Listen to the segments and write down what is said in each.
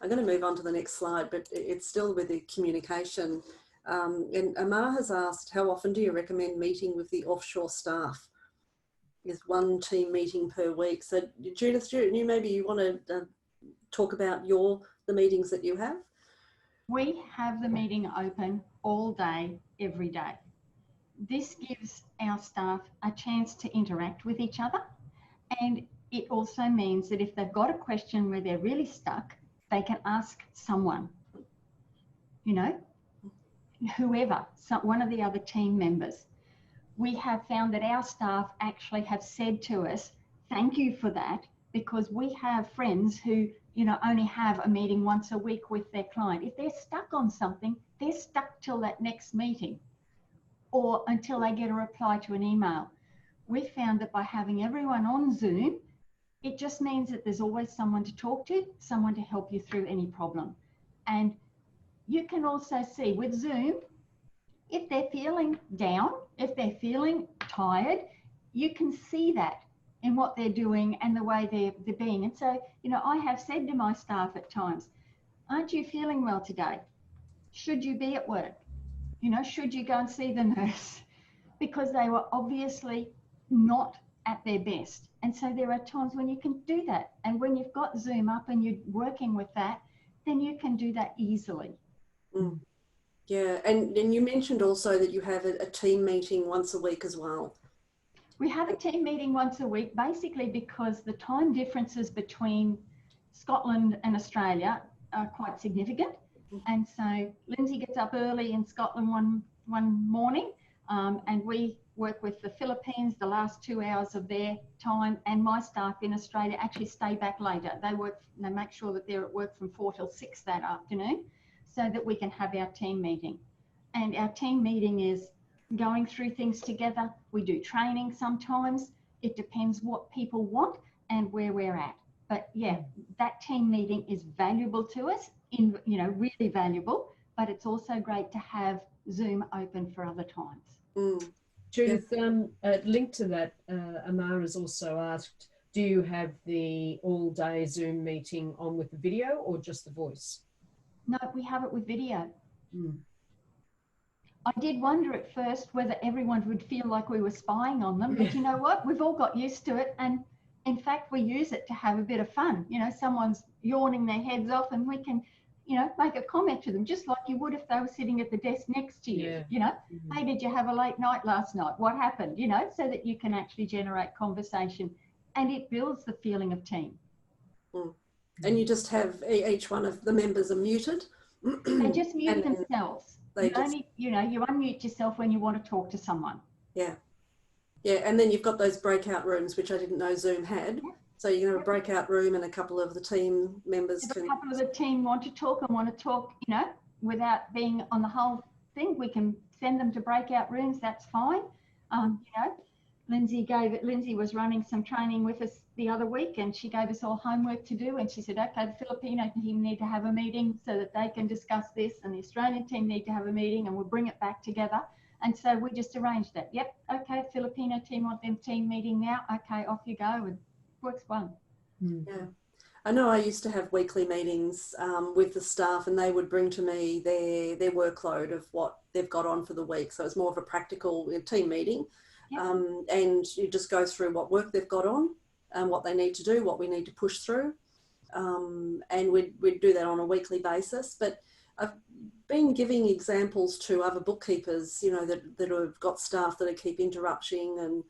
I'm going to move on to the next slide, but it's still with the communication. And Amar has asked, how often do you recommend meeting with the offshore staff? Is one team meeting per week? So Judith, maybe you want to talk about the meetings that you have? We have the meeting open all day, every day. This gives our staff a chance to interact with each other, and it also means that if they've got a question where they're really stuck, they can ask someone, you know, whoever, one of the other team members. We have found that our staff actually have said to us, thank you for that, because we have friends who, you know, only have a meeting once a week with their client. If they're stuck on something, they're stuck till that next meeting or until they get a reply to an email. We found that by having everyone on Zoom, it just means that there's always someone to talk to, someone to help you through any problem. And you can also see with Zoom, if they're feeling down, if they're feeling tired, you can see that in what they're doing and the way they're being. And so, you know, I have said to my staff at times, aren't you feeling well today? Should you be at work? You know, should you go and see the nurse? Because they were obviously not at their best. And so there are times when you can do that. And when you've got Zoom up and you're working with that, then you can do that easily. Mm. Yeah, and you mentioned also that you have a team meeting once a week as well. We have a team meeting once a week, basically because the time differences between Scotland and Australia are quite significant. And so Lindsay gets up early in Scotland one morning, and we work with the Philippines the last 2 hours of their time, and my staff in Australia actually stay back later. They make sure that they're at work from 4 till 6 that afternoon so that we can have our team meeting. And our team meeting is going through things together. We do training sometimes. It depends what people want and where we're at. But yeah, that team meeting is valuable to us, really valuable, but it's also great to have Zoom open for other times. Mm. Judith, linked to that, Amar has also asked, do you have the all-day Zoom meeting on with the video or just the voice? No, we have it with video. Mm. I did wonder at first whether everyone would feel like we were spying on them, but you know what? We've all got used to it. And in fact, we use it to have a bit of fun. You know, someone's yawning their heads off and we can, you know, make a comment to them, just like you would if they were sitting at the desk next to you. Yeah. You know, hey, did you have a late night last night? What happened? You know, so that you can actually generate conversation, and it builds the feeling of team. Mm. And you just have each one of the members are muted. They just mute themselves. You unmute yourself when you want to talk to someone. Yeah. Yeah, and then you've got those breakout rooms, which I didn't know Zoom had. Yeah. So you can have a breakout room and a couple of the team members if a couple of the team want to talk, you know, without being on the whole thing, we can send them to breakout rooms. That's fine. You know, Lindsay was running some training with us the other week, and she gave us all homework to do, and she said, okay, the Filipino team need to have a meeting so that they can discuss this, and the Australian team need to have a meeting, and we'll bring it back together. And so we just arranged that. Yep, okay, Filipino team want them team meeting now. Okay, off you go, and it works well. Yeah. I know I used to have weekly meetings with the staff, and they would bring to me their workload of what they've got on for the week. So it's more of a practical team meeting. Yep. And you just go through what work they've got on and what they need to do, what we need to push through. And we'd do that on a weekly basis. But I've been giving examples to other bookkeepers, you know, that have got staff that keep interrupting, and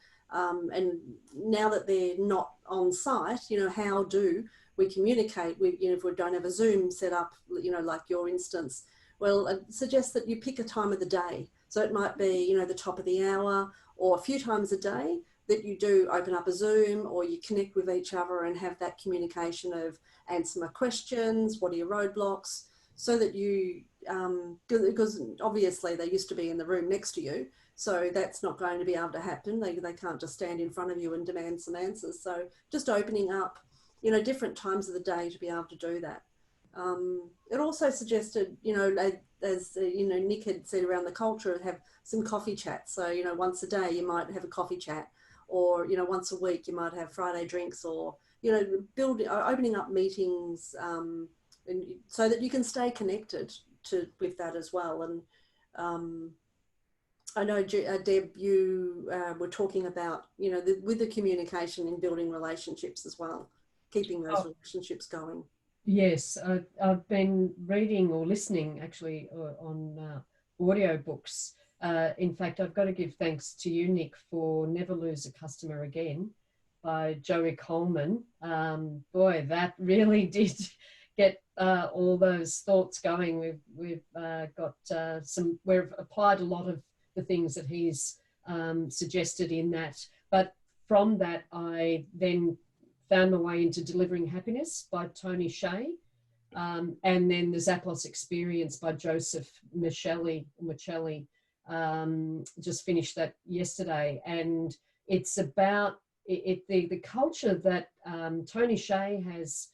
now that they're not on site, you know, how do we communicate? If we don't have a Zoom set up, you know, like your instance, well, I suggest that you pick a time of the day. So it might be, you know, the top of the hour, or a few times a day that you do open up a Zoom, or you connect with each other and have that communication of answer my questions, what are your roadblocks, so that you, because obviously they used to be in the room next to you, so that's not going to be able to happen. They can't just stand in front of you and demand some answers. So just opening up, you know, different times of the day to be able to do that. It also suggested, you know, as you know, Nick had said around the culture, have some coffee chats. So, you know, once a day you might have a coffee chat, or, you know, once a week you might have Friday drinks, or, you know, opening up meetings and so that you can stay connected with that as well. And I know, Deb, you were talking about, you know, with the communication in building relationships as well, keeping those relationships going. Yes, I've been reading or listening actually on audio books. In fact, I've got to give thanks to you, Nick, for Never Lose a Customer Again by Joey Coleman. Boy, that really did get all those thoughts going. We've got we've applied a lot of the things that he's suggested in that. But from that, I then found my way into Delivering Happiness by Tony Shea, and then the Zappos Experience by Joseph Michelli. Just finished that yesterday, and it's about the culture that Tony Shea has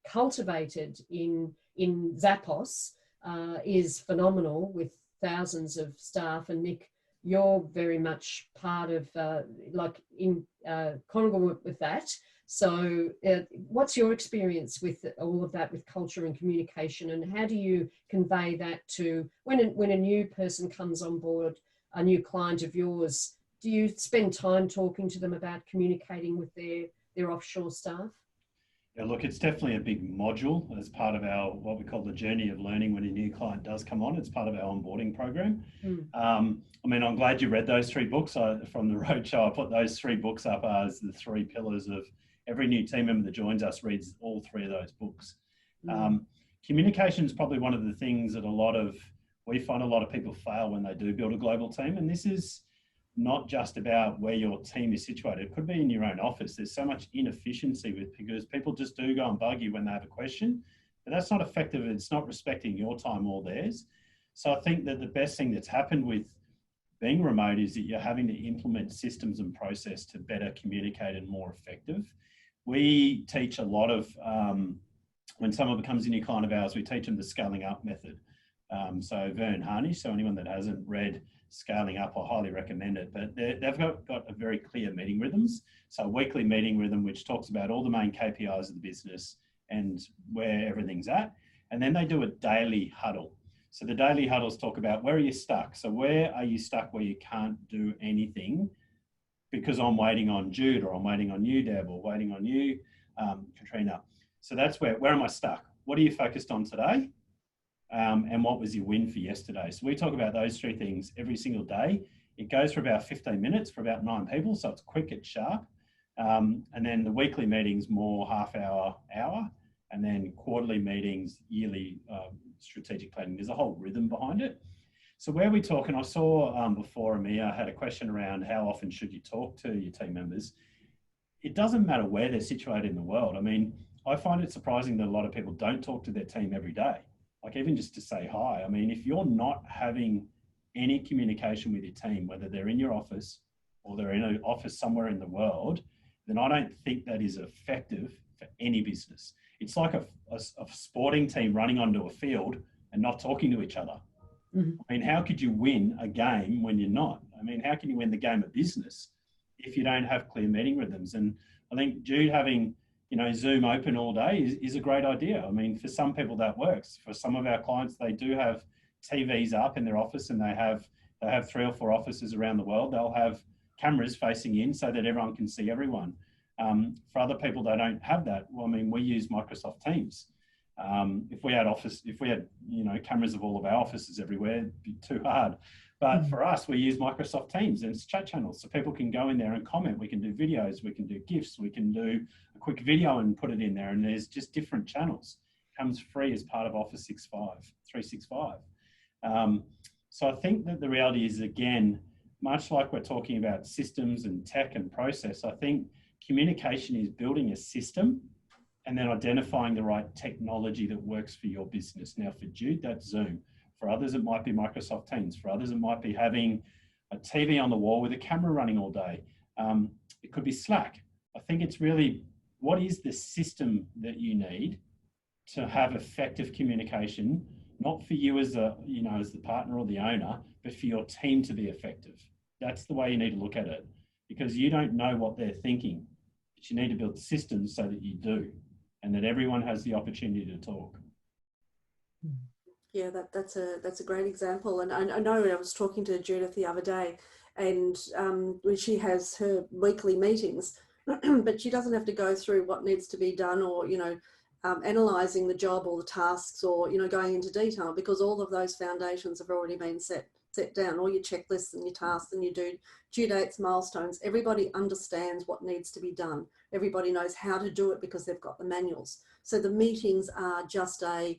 cultivated in Zappos is phenomenal, with thousands of staff. And Nick, you're very much part of Congo with that. So what's your experience with all of that, with culture and communication, and how do you convey that to when a new person comes on board, a new client of yours? Do you spend time talking to them about communicating with their offshore staff? Yeah, look, it's definitely a big module as part of our, what we call the journey of learning when a new client does come on. It's part of our onboarding program. I mean, I'm glad you read those 3 books from the roadshow. I put those 3 books up as the 3 pillars of every new team member that joins us reads all 3 of those books. Communication is probably one of the things that we find a lot of people fail when they do build a global team. And this is not just about where your team is situated. It could be in your own office. There's so much inefficiency because people just do go and bug you when they have a question, but that's not effective. It's not respecting your time or theirs. So I think that the best thing that's happened with being remote is that you're having to implement systems and process to better communicate and more effective. We teach a lot of, when someone becomes a new client of ours, we teach them the scaling up method. So Vern Harnish, so anyone that hasn't read Scaling Up, I highly recommend it, but they've got a very clear meeting rhythms. So a weekly meeting rhythm, which talks about all the main KPIs of the business and where everything's at. And then they do a daily huddle. So the daily huddles talk about where are you stuck? So where are you stuck where you can't do anything because I'm waiting on Jude, or I'm waiting on you, Deb, or waiting on you, Katrina. So that's where am I stuck? What are you focused on today? And what was your win for yesterday? So we talk about those 3 things every single day. It goes for about 15 minutes for about 9 people. So it's quick, it's sharp. And then the weekly meetings, more half hour. And then quarterly meetings, yearly strategic planning. There's a whole rhythm behind it. So where we talk, and I saw before Amir had a question around how often should you talk to your team members? It doesn't matter where they're situated in the world. I mean, I find it surprising that a lot of people don't talk to their team every day. Like even just to say hi. I mean, if you're not having any communication with your team, whether they're in your office or they're in an office somewhere in the world, then I don't think that is effective for any business. It's like a sporting team running onto a field and not talking to each other. I mean, how could you win a game when you're not? I mean, how can you win the game of business if you don't have clear meeting rhythms? And I think Jude having Zoom open all day is a great idea. I mean, for some people that works. For some of our clients, they do have TVs up in their office, and they have 3 or 4 offices around the world. They'll have cameras facing in so that everyone can see everyone. For other people, they don't have that. Well, I mean, we use Microsoft Teams. If we had cameras of all of our offices everywhere, it'd be too hard. But for us, we use Microsoft Teams, and it's chat channels, so people can go in there and comment. We can do videos, we can do GIFs, we can do a quick video and put it in there, and there's just different channels. It comes free as part of Office 365. So I think that the reality is, again, much like we're talking about systems and tech and process, I think communication is building a system and then identifying the right technology that works for your business. Now for Jude, that's Zoom. For others, it might be Microsoft Teams. For others, it might be having a TV on the wall with a camera running all day. It could be Slack. I think it's really, what is the system that you need to have effective communication, not for you as as the partner or the owner, but for your team to be effective. That's the way you need to look at it, because you don't know what they're thinking, but you need to build systems so that you do. and that everyone has the opportunity to talk. Yeah, that's a great example. And I know I was talking to Judith the other day, and when she has her weekly meetings, but she doesn't have to go through what needs to be done, or analysing the job or the tasks, or going into detail, because all of those foundations have already been set down. All your checklists and your tasks and your due dates, milestones, everybody understands what needs to be done. Everybody knows how to do it because they've got the manuals. So the meetings are just a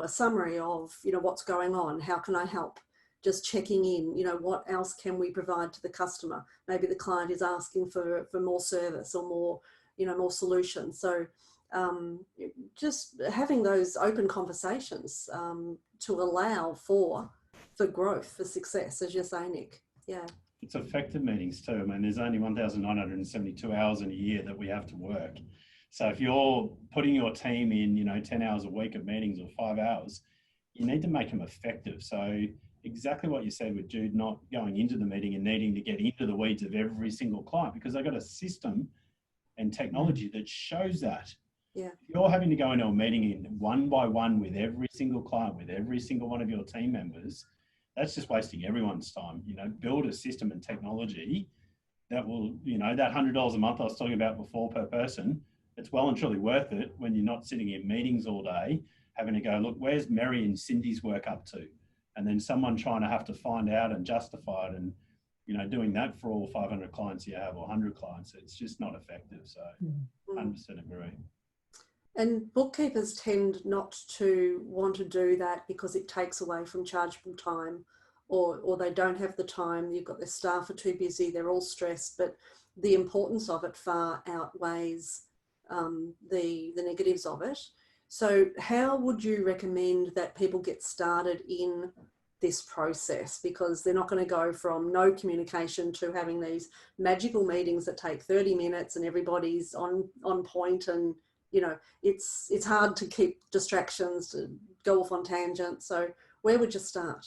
summary of what's going on, how can I help, just checking in, what else can we provide to the customer. Maybe the client is asking for more service or more solutions. So just having those open conversations to allow for growth, for success, as you're saying, Nick. Yeah. It's effective meetings too. I mean, there's only 1,972 hours in a year that we have to work. So if you're putting your team in, 10 hours a week of meetings or 5 hours, you need to make them effective. So exactly what you said with Jude, not going into the meeting and needing to get into the weeds of every single client, because they've got a system and technology that shows that. Yeah. If you're having to go into a meeting in one by one with every single client, with every single one of your team members, that's just wasting everyone's time. Build a system and technology that will, that $100 a month I was talking about before per person, it's well and truly worth it when you're not sitting in meetings all day, having to go, look, where's Mary and Cindy's work up to? And then someone trying to have to find out and justify it, and, doing that for all 500 clients you have or 100 clients, it's just not effective. So 100% agree. And bookkeepers tend not to want to do that because it takes away from chargeable time, or they don't have the time. You've got their staff are too busy, they're all stressed, but the importance of it far outweighs the negatives of it. So how would you recommend that people get started in this process? Because they're not going to go from no communication to having these magical meetings that take 30 minutes and everybody's on point, and it's hard to keep distractions, to go off on tangents. So where would you start?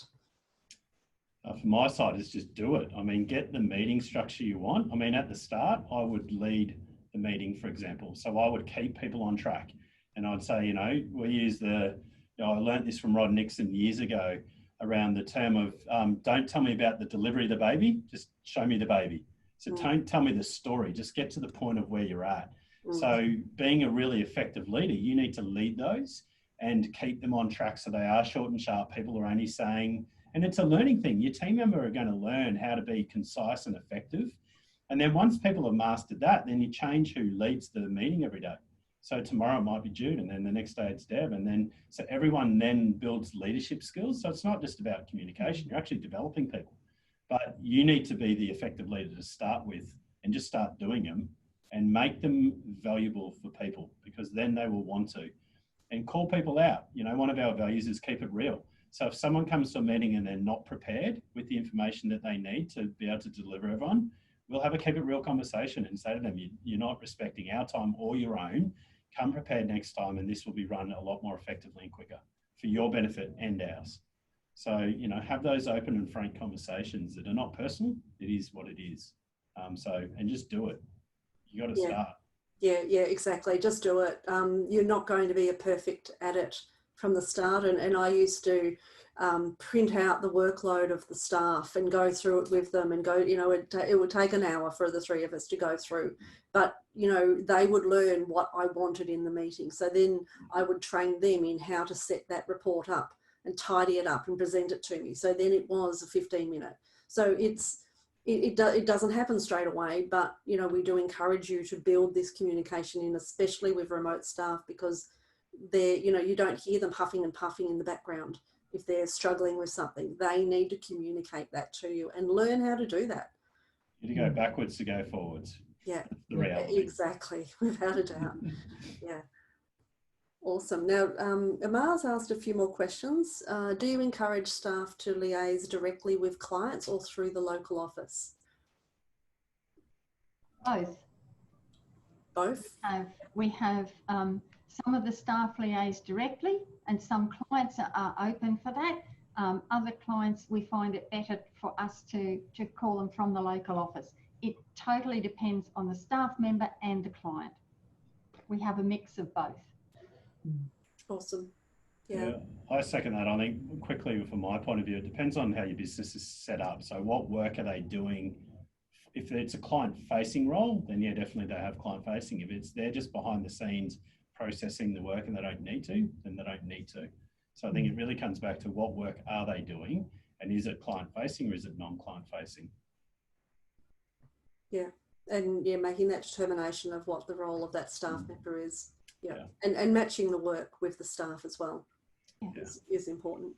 From my side, is just do it. I mean, get the meeting structure you want. I mean, at the start, I would lead the meeting, for example. So I would keep people on track. And I'd say, we use I learned this from Rod Nixon years ago around the term of don't tell me about the delivery of the baby, just show me the baby. So don't tell me the story, just get to the point of where you're at. So being a really effective leader, you need to lead those and keep them on track so they are short and sharp. People are only saying, and it's a learning thing. Your team member are going to learn how to be concise and effective. And then once people have mastered that, then you change who leads the meeting every day. So tomorrow it might be Jude, and then the next day it's Deb. And then, so everyone then builds leadership skills. So it's not just about communication, you're actually developing people. But you need to be the effective leader to start with and just start doing them and make them valuable for people, because then they will want to. And call people out. One of our values is keep it real. So if someone comes to a meeting and they're not prepared with the information that they need to be able to deliver everyone, we'll have a keep it real conversation and say to them, you're not respecting our time or your own. Come prepared next time, and this will be run a lot more effectively and quicker for your benefit and ours. So, have those open and frank conversations that are not personal. It is what it is. And just do it. You got to start. Yeah, exactly. Just do it. You're not going to be a perfect at it from the start. And I used to print out the workload of the staff and go through it with them and go, it would take an hour for the three of us to go through. But, they would learn what I wanted in the meeting. So then I would train them in how to set that report up and tidy it up and present it to me. So then it was a 15-minute. So it doesn't happen straight away, but, we do encourage you to build this communication in, especially with remote staff, because you don't hear them huffing and puffing in the background. If they're struggling with something, they need to communicate that to you and learn how to do that. You need to go backwards to go forwards. Yeah, that's the reality. Exactly, without a doubt. Yeah. Awesome. Now, Amar's asked a few more questions. Do you encourage staff to liaise directly with clients or through the local office? Both? We have some of the staff liaise directly, and some clients are open for that. Other clients, we find it better for us to call them from the local office. It totally depends on the staff member and the client. We have a mix of both. Awesome. Yeah. I second that. I think quickly from my point of view, it depends on how your business is set up. So what work are they doing? If it's a client facing role, then yeah, definitely they have client facing. If it's they're just behind the scenes processing the work and they don't need to, then they don't need to. So I think it really comes back to what work are they doing, and is it client facing or is it non-client facing? Yeah. And yeah, making that determination of what the role of that staff member is. Yeah. And matching the work with the staff as well is important.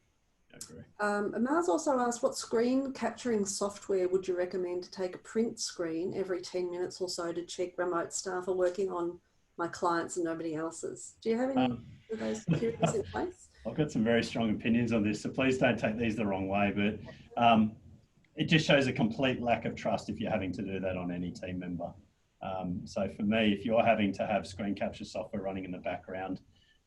I agree. Amar's also asked, what screen capturing software would you recommend to take a print screen every 10 minutes or so to check remote staff are working on my clients and nobody else's? Do you have any of those securities in place? I've got some very strong opinions on this, so please don't take these the wrong way, but it just shows a complete lack of trust if you're having to do that on any team member. So for me, if you're having to have screen capture software running in the background,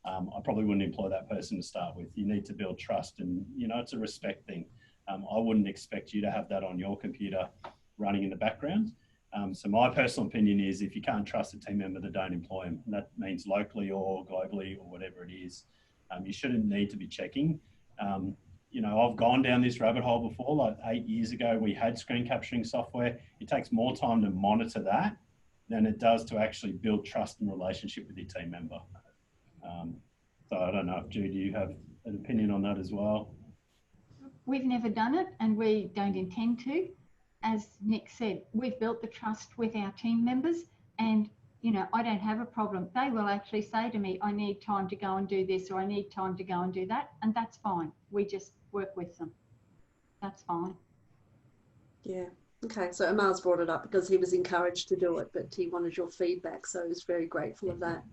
I probably wouldn't employ that person to start with. You need to build trust, and you know, it's a respect thing. I wouldn't expect you to have that on your computer running in the background. So my personal opinion is if you can't trust a team member, then don't employ them. And that means locally or globally or whatever it is. You shouldn't need to be checking. You know, I've gone down this rabbit hole before. Like 8 years ago, we had screen capturing software. It takes more time to monitor that than it does to actually build trust and relationship with your team member. So I don't know if Jude, you have an opinion on that as well? We've never done it and we don't intend to. As Nick said, we've built the trust with our team members, and you know, I don't have a problem. They will actually say to me, I need time to go and do this, or I need time to go and do that, and that's fine. We just work with them. That's fine. Yeah. Okay. So Amar's brought it up because he was encouraged to do it, but he wanted your feedback, so he was very grateful of that.